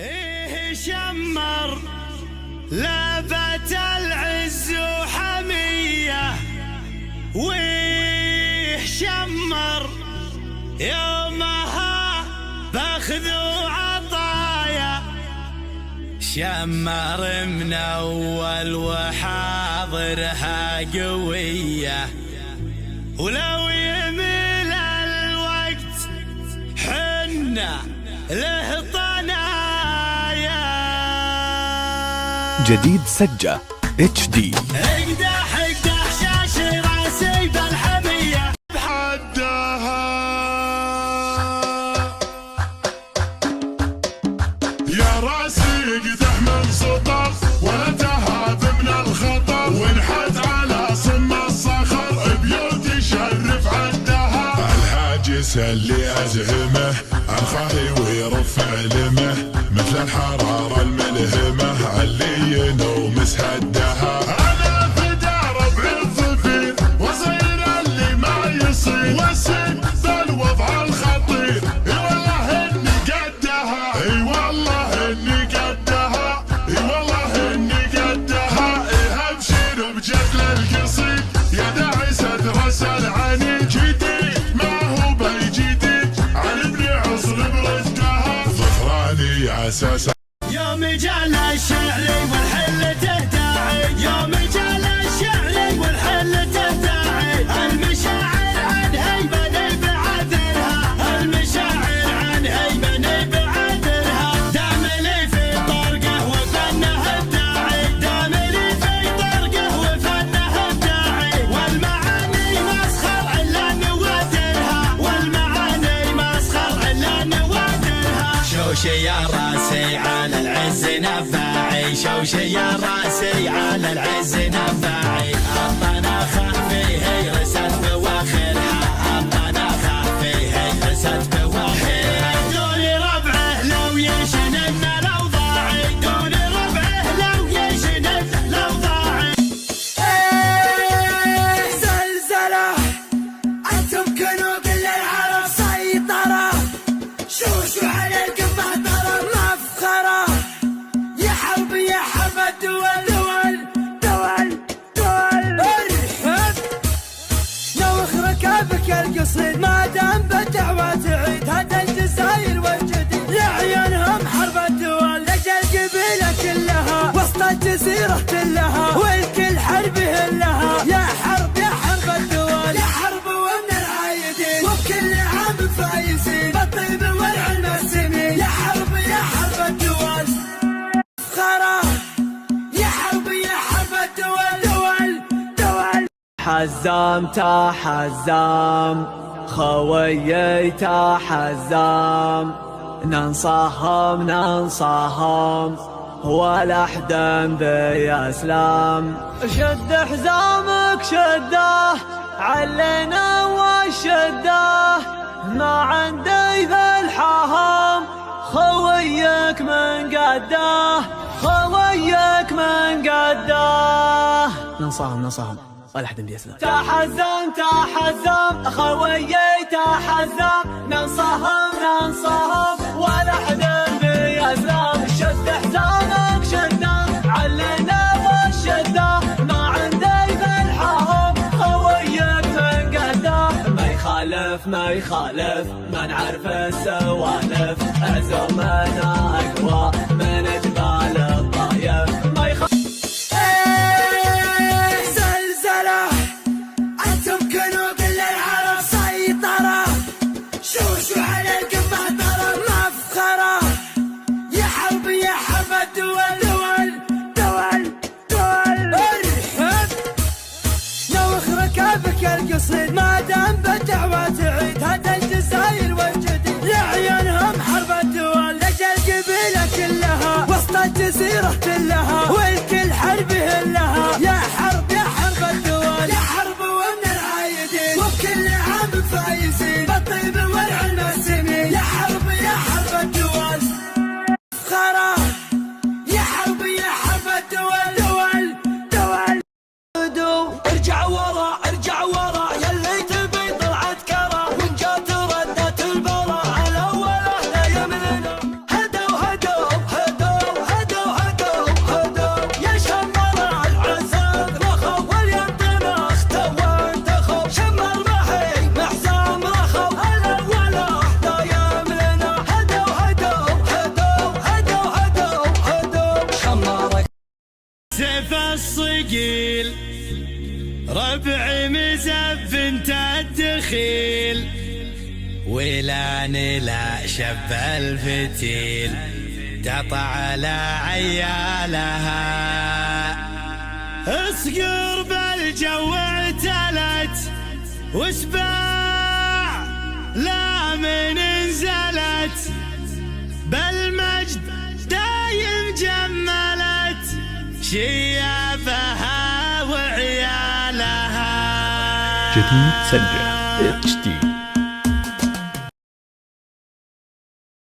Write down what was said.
ايه شمر لابت العز وحمية، ويه شمر يومها باخذ وعطايا، شمر من اول وحاضرها قوية، ولو يميل الوقت حنا له طنايا. جديد سجة HD. اقدح اقدح شاش راسي بالحمية بحدها، يا راسي اقدح من سطر ولا تهاب من الخطر، وانحت على صم الصخر بيوت يشرف عدها. الحاجس اللي ازهمه الخاهي ويرفع لمه، مثل الحرارة الملهمة اللي ينومس هدها. انا فدا ربع الظفير وصير اللي ما يصير، واسد بالوضع الخطير، اي والله اني قدها، اي والله اني قدها، اي والله اني قدها. ايه ابشر بجدل القصيد يا داعي سدرس العنيد، جديد ما هو بالجديد عن ابن عصر بردها. ظفراني اساس يوم جال الشعري والحل تهداعي، يوم جال الشعري والحل تهداعي، المشاعر عن هيبة بعذرها، المشاعر عن هيبة بعذرها. دام لي في طرقه وفنه الداعي، دام لي في طرقه وفنه الداعي، والمعاني مسخر الا نوادرها، والمعاني مسخر الا نوادرها. شوشي يا راسي على العز نفاعي، شوشي يا راسي على العز نفاعي، الطناخة فيه رست بواخرها، الطناخة فيه رست بواخرها. دون ربعه لو يشنن الاوضاعي، دون ربعه لو يشنن الاوضاعي. زلزلة أنتم كنوب للعرب سيطرة، شوشوا على القمة ضرب مفخرة، يا حرب يا حرب الدول دول دول دول. ارحب نوخ ركابك القصيد، ما دام بالدعوة تعيد هذا الجزاير والجديد، لعيونهم حرب الدول لجل قبيلة كلها، وسط الجزيرة كلها والكل حربه لها. يا حرب الدول، يا حرب ومن العايدين، وبكل عام فايزين بالطيب والعلم السمين. يا حرب الدول فخرة، يا حرب الدول دول دول. حزام تا حزام خويي تا حزام، ننصاهم ولا حدا بيسلام. شد حزامك شده علينا وشده، ما عندي ذا الحهم خويك من قده، خويك من قده. ننصاهم ولا حدا بيسلم. تحزم خويي تحزم، ننصاهم ولا حدا بيسلم. شد حزامك شده علينا والشده، ما عندي بالحهم خويك من قده. ما يخالف ما نعرف السوالف، عزومنا اقوى من جبال الطايف. ما يخالف زلزلة أنتم كنوب للعرب سيطرة، شوشوا على القمة ضرب مفخرة، يا حرب الدول دول دول دول. ارحب نوخ ركابك القصيد، ما دام بالدعوة تعيد هذا الجزاير والجديد، لعيونهم حرب الدول لجل قبيلة كلها، وسط الجزيرة كلها والكل حربه لها. يا حرب الدول، يا حرب ومن العايدين، وبكل عام فايزين بالطيب والعلم السمين. يا حرب الدول فخرة، يا حرب الدول دول دول. ارجع ورا يلي تبي طلعت كرة، وان جات ردت البرا على وله لا يمننا. هدوا ثقيل ربعي مزف انت الدخيل ولاني لا شب الفتيل قطع على عيالها اصقر بالجو اعتلت وسباع لا من انزلت بالمجد دايم جملت شيابها وعيالها. جديد سجة HD.